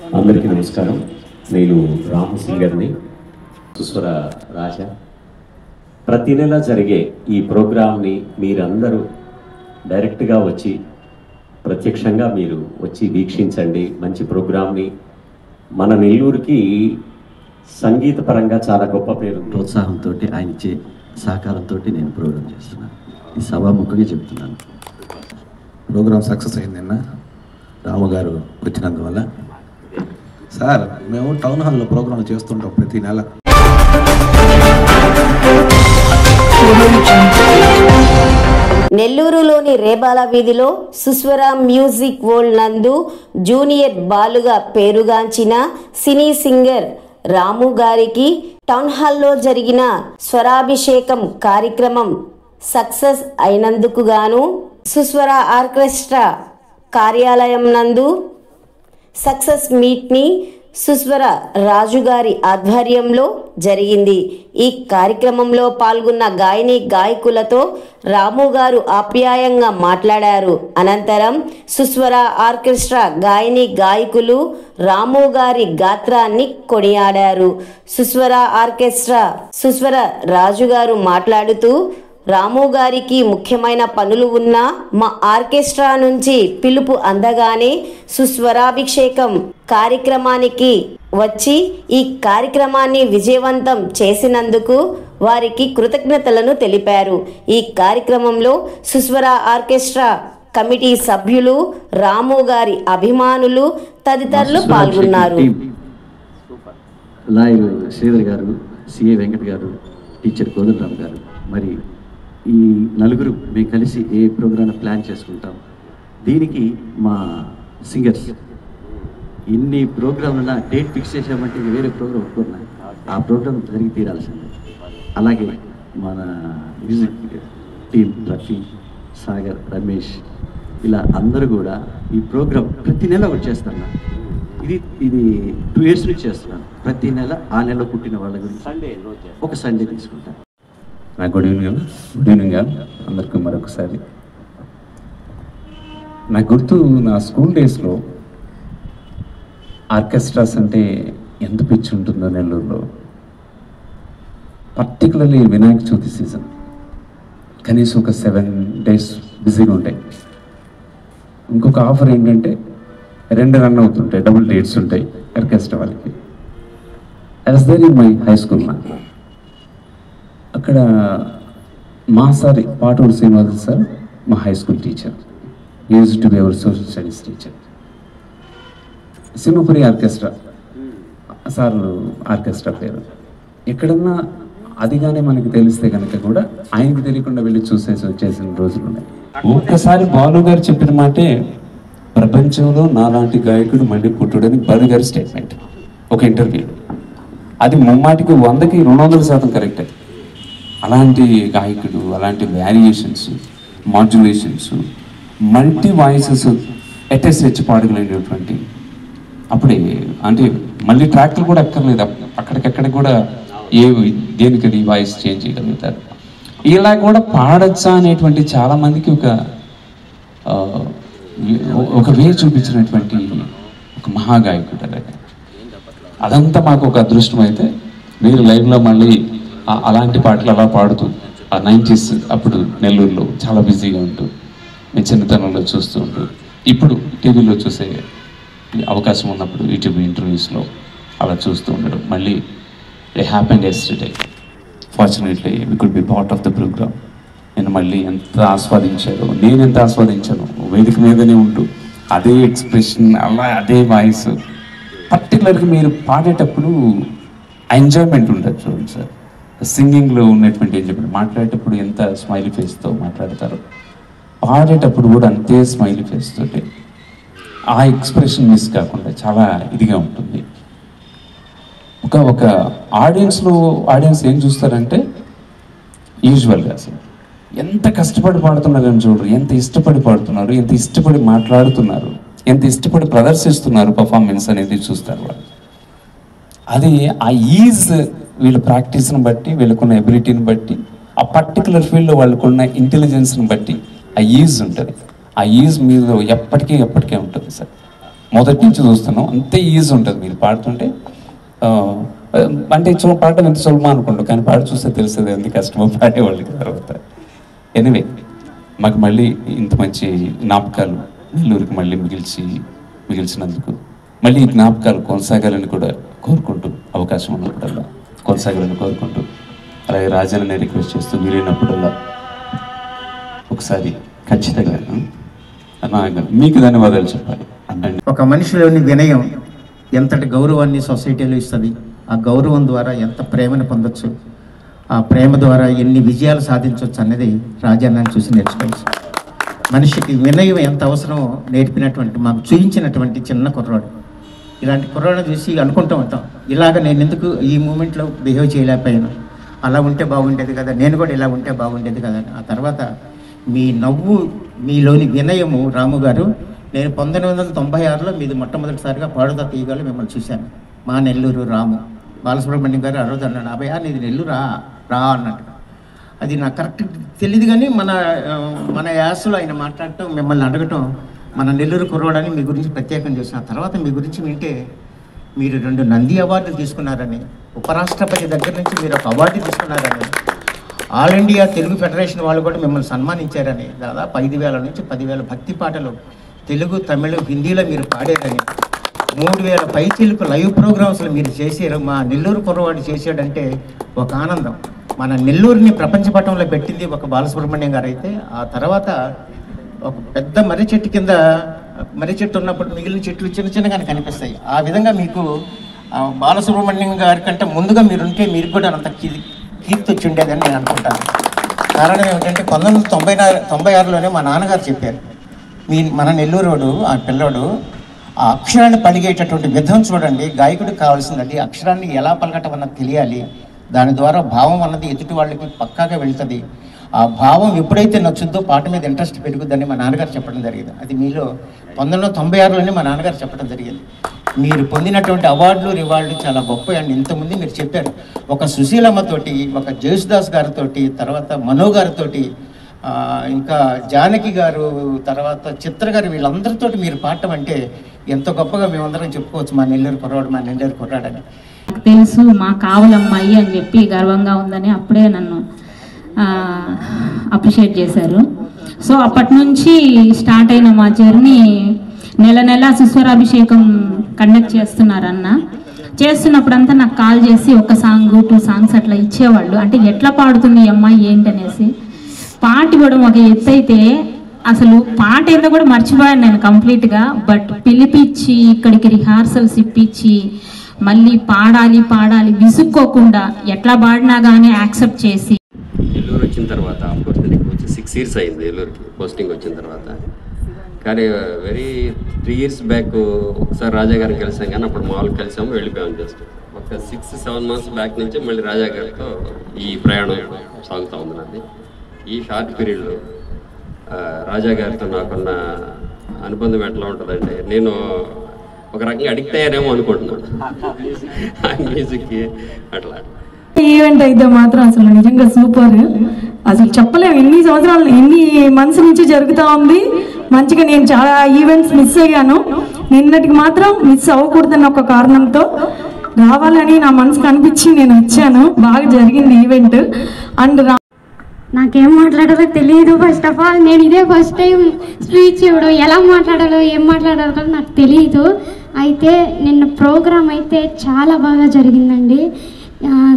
అందరికీ నమస్కారం. నేను రాము సింగర్ని, సుస్వర రాజా. ప్రతి నెల జరిగే ఈ ప్రోగ్రామ్ని మీరందరూ డైరెక్ట్గా వచ్చి ప్రత్యక్షంగా మీరు వచ్చి వీక్షించండి. మంచి ప్రోగ్రామ్ని మన నెల్లూరుకి సంగీత పరంగా చాలా గొప్ప పేరు. ప్రోత్సాహంతో ఆయన ఇచ్చే సహకారంతో నేను ప్రోగ్రాం చేస్తున్నాను. ఈ సభాముఖంగా చెప్తున్నాను. ప్రోగ్రామ్ సక్సెస్ అయింది నిన్న రాము గారు వచ్చినందువల్ల. సార్, మేము టౌన్ హాల్లో ప్రోగ్రాంలు చేస్తుంటాం ప్రతి నెల. నెల్లూరులోని రేబాల వీధిలో సుస్వర మ్యూజిక్ వరల్డ్ నందు జూనియర్ బాలుగా పేరుగాంచిన సినీ సింగర్ రాము గారికి టౌన్ హాల్లో జరిగిన స్వరాభిషేకం కార్యక్రమం సక్సెస్ అయినందుకు గాను సుస్వర ఆర్కెస్ట్రా కార్యాలయం నందు సక్సెస్ మీట్ని సుస్వర రాజు గారి ఆధ్వర్యంలో జరిగింది. ఈ కార్యక్రమంలో పాల్గొన్న గాయని గాయకులతో రాము గారు ఆప్యాయంగా మాట్లాడారు. అనంతరం సుస్వర ఆర్కెస్ట్రా గాయని గాయకులు రాము గారి గాత్రాన్ని కొనియాడారు. సుస్వర ఆర్కెస్ట్రా సుస్వర రాజు గారు మాట్లాడుతూ, రాము గారికి ముఖ్యమైన పనులు ఉన్న మా ఆర్కెస్ట్రా నుంచి పిలుపు అందగానే సుస్వరాభిషేకం కార్యక్రమానికి వచ్చి ఈ కార్యక్రమాన్ని విజయవంతం చేసినందుకు వారికి కృతజ్ఞతలను తెలిపారు. ఈ కార్యక్రమంలో సుస్వర ఆర్కెస్ట్రా కమిటీ సభ్యులు, రాము గారి అభిమానులు తదితరులు పాల్గొన్నారు. లాయర్ శ్రీధర్ గారు, సిఏ వెంకట్ గారు, టీచర్ కోదండరామ్ గారు, మరి ఈ నలుగురు మేము కలిసి ఏ ప్రోగ్రామ్ ప్లాన్ చేసుకుంటాం. దీనికి మా సింగర్స్ ఇన్ని ప్రోగ్రాంలు డేట్ ఫిక్స్ చేసామంటే వేరే ప్రోగ్రామ్ ఒప్పుకున్నా ఆ ప్రోగ్రామ్ జరిగి తీరాల్సిందే. అలాగే మన మ్యూజిక్ టీమ్ రఫీ, సాగర్, రమేష్ ఇలా అందరూ కూడా ఈ ప్రోగ్రామ్ ప్రతి నెల ఒకటి చేస్తాను. ఇది 2 years నుంచి చేస్తున్నాను. ప్రతి నెల ఆ నెలలో పుట్టిన వాళ్ళ గురించి ఒక సండే తీసుకుంటాను. గుడ్ ఈవినింగ్ అందరికీ మరొకసారి. నాకు గుర్తు, నా స్కూల్ డేస్లో ఆర్కెస్ట్రాస్ అంటే ఎంత పిచ్చి ఉంటుందో నెల్లూరులో. పర్టికులర్లీ వినాయక చవితి సీజన్ కనీసం ఒక 7 days బిజీగా ఉంటాయి. ఇంకొక ఆఫర్ ఏంటంటే 2 రన్ అవుతుంటాయి, డబుల్ డేట్స్ ఉంటాయి ఆర్కెస్ట్రా వాళ్ళకి. As there in my high school అక్కడ మా సార్ పాటూరు శ్రీనివాస్ సార్ మా high school teacher, use to be our social studies teacher. Simhapuri orchestra sir orchestra పేరు. ఎక్కడన్నా అదిగానే మనకి తెలిస్తే కనుక కూడా ఆయనకు తెలియకుండా వెళ్ళి చూసేసి వచ్చేసిన రోజులు ఉన్నాయి. ఒక్కసారి బాలు గారు చెప్పిన మాటే, ప్రపంచంలో నాలాంటి గాయకుడు మళ్ళీ పుట్టుడని బాలు గారి స్టేట్మెంట్ ఒక ఇంటర్వ్యూ. అది ముమ్మాటికి 100కి 200% కరెక్టే. అలాంటి గాయకుడు, అలాంటి వేరియేషన్స్, మాడ్యులేషన్స్, మల్టీ వాయిసెస్ ఎటెస్ పాడగలిగినటువంటి, అప్పుడే అంటే మళ్ళీ ట్రాక్లు కూడా అక్కర్లేదు, అక్కడికక్కడికి కూడా దేనికి వాయిస్ చేంజ్ చేయగలుగుతారు. ఇలా కూడా పాడచ్చా అనేటువంటి చాలామందికి ఒక వే చూపించినటువంటి ఒక మహాగాయకుడు. అలాగే అదంతా మాకు ఒక అదృష్టం. అయితే మీరు లైవ్లో మళ్ళీ అలాంటి పాటలు అలా పాడుతూ ఆ 90s అప్పుడు నెల్లూరులో చాలా బిజీగా ఉంటూ మీ చిన్నతనంలో చూస్తూ ఉంటూ, ఇప్పుడు టీవీలో చూసే అవకాశం ఉన్నప్పుడు యూట్యూబ్ ఇంటర్వ్యూస్లో అలా చూస్తూ ఉండడం, మళ్ళీ they happened yesterday. Fortunately we could be part of the programme. నేను మళ్ళీ ఎంత ఆస్వాదించాను, నేను ఎంత ఆస్వాదించాను వేదిక మీదనే ఉంటూ అదే ఎక్స్ప్రెషన్, అలా అదే వాయిస్. పర్టికులర్గా మీరు పాడేటప్పుడు ఎంజాయ్మెంట్ ఉంటుంది చూడండి సార్. సింగింగ్లో ఉన్నటువంటి ఎంజాయ్మెంట్, మాట్లాడేటప్పుడు ఎంత స్మైలీ ఫేస్తో మాట్లాడతారు, పాడేటప్పుడు కూడా అంతే స్మైలీ ఫేస్ తోటి ఆ ఎక్స్ప్రెషన్ మిస్ కాకుండా చాలా ఇదిగా ఉంటుంది. ఒక ఆడియన్స్ ఏం చూస్తారంటే, యూజువల్గా అసలు ఎంత కష్టపడి పాడుతున్నారని చూడరు, ఎంత ఇష్టపడి పాడుతున్నారు, ఎంత ఇష్టపడి మాట్లాడుతున్నారు, ఎంత ఇష్టపడి ప్రదర్శిస్తున్నారు పర్ఫార్మెన్స్ అనేది చూస్తారు వాళ్ళు. అది ఆ ఈజ్ వీళ్ళ ప్రాక్టీస్ని బట్టి, వీళ్ళకున్న ఎబిలిటీని బట్టి, ఆ పర్టికులర్ ఫీల్డ్లో వాళ్ళకున్న ఇంటెలిజెన్స్ని బట్టి ఆ ఈజ్ ఉంటుంది. ఆ ఈజ్ మీద ఎప్పటికీ ఉంటుంది సార్. మొదటి నుంచి చూస్తున్నాం. అంతే ఈజీ ఉంటుంది మీరు పాడుతుంటే. అంటే పాడటం ఎంత సులభం అనుకుంటాం, కానీ పాడి చూస్తే తెలుస్తుంది ఎంత కష్టమో పాడేవాళ్ళకి తర్వాత. ఎనివే మాకు మళ్ళీ ఇంత మంచి జ్ఞాపకాలు నెల్లూరుకి మళ్ళీ మిగిల్చినందుకు మళ్ళీ ఈ జ్ఞాపకాలు కొనసాగాలని కూడా కోరుకుంటూ, అవకాశం ఉన్నప్పుడల్లా కొనసాగాలని కోరుకుంటూ, అలాగే రాజాని రిక్వెస్ట్ చేస్తూ వీలైనప్పుడల్లా ఒకసారి ఖచ్చితంగా మీకు ధన్యవాదాలు చెప్పాలి. ఒక మనిషిలోని వినయం ఎంతటి గౌరవాన్ని సొసైటీలో ఇస్తుంది, ఆ గౌరవం ద్వారా ఎంత ప్రేమను పొందొచ్చు, ఆ ప్రేమ ద్వారా ఎన్ని విజయాలు సాధించవచ్చు అన్నది రాజాన్నని చూసి నేర్చుకోవచ్చు. మనిషికి వినయం ఎంత అవసరమో నేర్పినటువంటి, మాకు చూపించినటువంటి చిన్న కుర్రాడు. ఇలాంటి కుర్రాడు చూసి అనుకుంటూ ఉంటాం, ఇలాగ నేను ఎందుకు ఈ మూమెంట్లో బిహేవ్ చేయలేకపోయాను, అలా ఉంటే బాగుండేది కదా, నేను కూడా ఇలా ఉంటే బాగుండేది కదా. ఆ తర్వాత మీ నవ్వు, మీలోని వినయము రాము గారు, నేను 1996లో మీది మొట్టమొదటిసారిగా పాడుతా తీయగల మిమ్మల్ని చూశాను. మా నెల్లూరు రాము బాలసుబ్రహ్మణ్యం గారు ఆ రోజు అన్నాడు, అభయ నీది నెల్లూరు రా అన్నట్టు. అది నాకు కరెక్ట్ తెలియదు, కానీ మన యాసలో ఆయన మాట్లాడటం, మిమ్మల్ని అడగటం, మన నెల్లూరు కుర్రోడని మీ గురించి ప్రత్యేకం చేసిన తర్వాత మీ గురించి వింటే మీరు 2 నంది అవార్డులు తీసుకున్నారని, ఉపరాష్ట్రపతి దగ్గర నుంచి మీరు ఒక అవార్డు తీసుకున్నారని, ఆల్ ఇండియా తెలుగు ఫెడరేషన్ వాళ్ళు కూడా మిమ్మల్ని సన్మానించారని, దాదాపు 5,000 నుంచి 10,000 భక్తి పాటలు తెలుగు, తమిళ, హిందీలో మీరు పాడారని, 3,000 పైచీలకు లైవ్ ప్రోగ్రామ్స్లో మీరు చేసారు. మా నెల్లూరు కుర్రవాడు చేసాడంటే ఒక ఆనందం. మన నెల్లూరుని ప్రపంచ పటంలో పెట్టింది ఒక బాలసుబ్రహ్మణ్యం గారు అయితే, ఆ తర్వాత ఒక పెద్ద మర్రి చెట్టు కింద, మర్రి చెట్టు ఉన్నప్పుడు మిగిలిన చెట్లు చిన్న చిన్నగానే కనిపిస్తాయి. ఆ విధంగా మీకు బాలసుబ్రహ్మణ్యం గారి కంటే ముందుగా మీరుంటే మీరు కూడా అంత కీర్తి వచ్చి ఉండేదని నేను అనుకుంటాను. కారణం ఏమిటంటే 1996లోనే మా నాన్నగారు చెప్పారు, మన నెల్లూరోడు ఆ పిల్లోడు ఆ అక్షరాన్ని పలిగేటటువంటి విధం చూడండి, గాయకుడికి కావాల్సిందండి అక్షరాన్ని ఎలా పలకటం అన్నది తెలియాలి, దాని ద్వారా భావం అన్నది ఎదుటి వాళ్ళకి పక్కాగా వెళ్తుంది, ఆ భావం ఎప్పుడైతే నచ్చుద్దో పాట మీద ఇంట్రెస్ట్ పెరుగుద్దని మా నాన్నగారు చెప్పడం జరిగింది. అది మీలో 1996లోనే మా నాన్నగారు చెప్పడం జరిగింది. మీరు పొందినటువంటి అవార్డులు, రివార్డులు చాలా గొప్ప అండి. ఇంతకుముందు మీరు చెప్పారు, ఒక సుశీలమ్మతోటి, ఒక జేసుదాస్ గారితో, తర్వాత మనో గారితో, ఇంకా జానకి గారు, తర్వాత చిత్ర గారు, వీళ్ళందరితో మీరు పాడటం అంటే ఎంత గొప్పగా మేమందరం చెప్పుకోవచ్చు. మా నెల్లూరు కుర్రాడని తెలుసు, మా కావలమ్మాయి అని చెప్పి గర్వంగా ఉందని అప్పుడే నన్ను అప్రిషియేట్ చేశారు. సో అప్పటి నుంచి స్టార్ట్ అయిన మా జర్నీ, నెల సుస్వరాభిషేకం కండక్ట్ చేస్తున్నారన్న. చేస్తున్నప్పుడంతా నాకు కాల్ చేసి ఒక సాంగ్ 2 సాంగ్స్ అట్లా ఇచ్చేవాళ్ళు. అంటే ఎట్లా పాడుతుంది ఈ అమ్మాయి ఏంటనేసి. పాట ఇవ్వడం ఒక ఎత్తు అయితే, అసలు పాట ఏదో కూడా మర్చిపోయాను నేను కంప్లీట్గా. బట్ పిలిపించి ఇక్కడికి రిహార్సల్స్ ఇప్పించి మళ్ళీ పాడాలి విసుక్కోకుండా ఎట్లా పాడినా కానీ యాక్సెప్ట్ చేసి. నెల్లూరు వచ్చిన తర్వాత అఫ్కోర్స్ నేను వచ్చి 6 years అయింది నెల్లూరుకి పోస్టింగ్ వచ్చిన తర్వాత. కానీ 3 years బ్యాక్ ఒకసారి రాజా గారిని కలిసాం, కానీ అప్పుడు మామూలు కలిసాము, వెళ్ళిపోయాము. జస్ట్ ఒక 6-7 months బ్యాక్ నుంచి మళ్ళీ రాజా గారితో ఈ ప్రయాణం సాగుతూ ఉంది నాది. ఈ షార్ట్ పీరియడ్లో రాజా గారితో నాకున్న అనుబంధం ఎట్లా ఉంటుందంటే, నేను ఒక రకంగా అడిక్ట్ అయ్యానేమో అనుకుంటున్నాను ఆ మ్యూజిక్కి. అట్లా ఈవెంట్ అయితే మాత్రం అసలు నిజంగా సూపర్. అసలు చెప్పలేము, ఎన్ని సంవత్సరాలు, ఎన్ని మంత్స్ నుంచి జరుగుతూ ఉంది. మంచిగా నేను చాలా ఈవెంట్స్ మిస్ అయ్యాను. నిన్నటికి మాత్రం మిస్ అవ్వకూడదన్న ఒక కారణంతో రావాలని నా మనసుకు అనిపించి నేను వచ్చాను. బాగా జరిగింది ఈవెంట్. అండ్ నాకేం మాట్లాడాలో తెలియదు. ఫస్ట్ ఆఫ్ ఆల్ నేను ఇదే ఫస్ట్ టైం స్పీచ్ ఇవ్వడం, ఎలా మాట్లాడాలో ఏం మాట్లాడాలో నాకు తెలియదు. అయితే నిన్న ప్రోగ్రామ్ అయితే చాలా బాగా జరిగిందండి.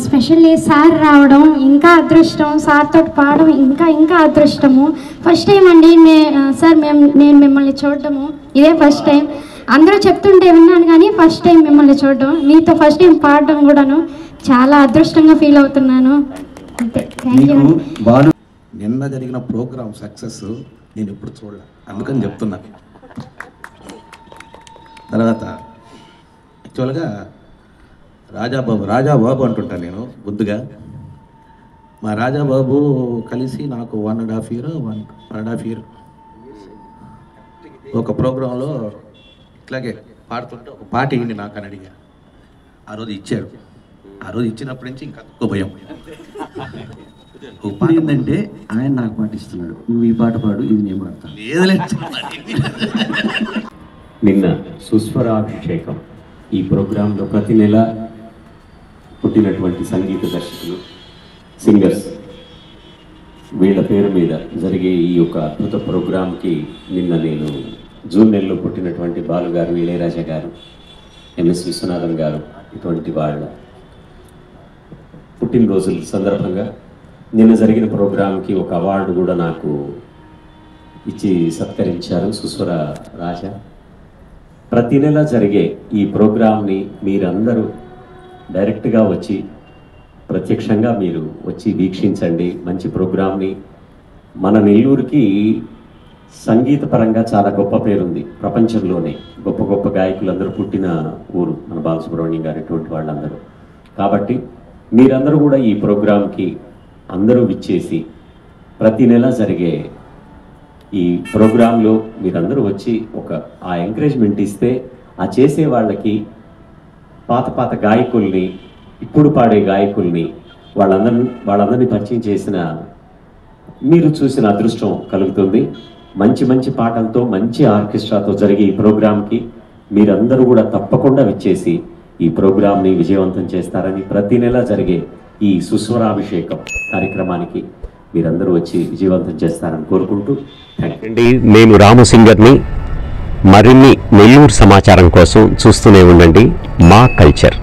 స్పెషల్లీ సార్ రావడం ఇంకా అదృష్టం, సార్తో పాడడం ఇంకా అదృష్టము. ఫస్ట్ టైం అండి సార్ నేను మిమ్మల్ని చూడటము ఇదే ఫస్ట్ టైం. అందరూ చెప్తుంటే విన్నాను, కానీ ఫస్ట్ టైం మిమ్మల్ని చూడడం, మీతో ఫస్ట్ టైం పాడడం కూడాను చాలా అదృష్టంగా ఫీల్ అవుతున్నాను. నిన్న జరిగిన ప్రోగ్రామ్ సక్సెస్ నేను ఎప్పుడు చూడలే, అందుకని చెప్తున్నాను. తర్వాత యాక్చువల్గా రాజాబాబు అంటుంటాను నేను ముద్దుగా. మా రాజాబాబు కలిసి నాకు 1.5 year ఒక ప్రోగ్రాంలో ఇట్లాగే పాడుతుంటే ఒక పాట ఇవ్వండి నాకు అని అడిగా. ఆ రోజు ఇచ్చాడు. ఆ రోజు ఇచ్చినప్పటి నుంచి ఇంకా తక్కువ భయం. ఇప్పుడు ఏంటంటే ఆయన నాకు పాటిస్తున్నాడు, నువ్వు ఈ పాట పాడు, ఇది నేను పాడతాను. లేదులే నిన్న సుస్వరాభిషేకం ఈ ప్రోగ్రాంలో ప్రతి నెల పుట్టినటువంటి సంగీత దర్శకులు, సింగర్స్ వీళ్ళ పేరు మీద జరిగే ఈ యొక్క అద్భుత ప్రోగ్రాంకి నిన్న నేను జూన్ నెలలో పుట్టినటువంటి బాలు గారు, ఇళయరాజా గారు, ఎంఎస్ విశ్వనాథన్ గారు ఇటువంటి వాళ్ళ పుట్టినరోజుల సందర్భంగా నిన్న జరిగిన ప్రోగ్రాంకి ఒక అవార్డు కూడా నాకు ఇచ్చి సత్కరించారు సుస్వర రాజా. ప్రతి నెల జరిగే ఈ ప్రోగ్రాంని మీరందరూ డైరెక్ట్గా వచ్చి ప్రత్యక్షంగా మీరు వచ్చి వీక్షించండి. మంచి ప్రోగ్రాంని. మన నెల్లూరుకి సంగీత పరంగా చాలా గొప్ప పేరుంది. ప్రపంచంలోనే గొప్ప గొప్ప గాయకులందరూ పుట్టిన ఊరు మన బాలసుబ్రహ్మణ్యం గారు ఇటువంటి వాళ్ళందరూ. కాబట్టి మీరందరూ కూడా ఈ ప్రోగ్రాంకి అందరూ విచ్చేసి ప్రతి నెల జరిగే ఈ ప్రోగ్రాంలో మీరందరూ వచ్చి ఆ ఎంకరేజ్మెంట్ ఇస్తే ఆ చేసే వాళ్ళకి పాత గాయకుల్ని, ఇప్పుడు పాడే గాయకుల్ని వాళ్ళందరినీ పరిచయం చేసిన మీరు చూసిన అదృష్టం కలుగుతుంది. మంచి మంచి పాటలతో, మంచి ఆర్కెస్ట్రాతో జరిగే ఈ ప్రోగ్రాంకి మీరందరూ కూడా తప్పకుండా విచ్చేసి ఈ ప్రోగ్రాంని విజయవంతం చేస్తారని, ప్రతి నెల జరిగే ఈ సుస్వరాభిషేకం కార్యక్రమానికి మీరందరూ వచ్చి విజయవంతం చేస్తారని కోరుకుంటూ థ్యాంక్ యూ. నేను రాము సింగర్ని. మరిన్ని నెల్లూరు సమాచారం కోసం చూస్తూనే ఉండండి మా కల్చర్.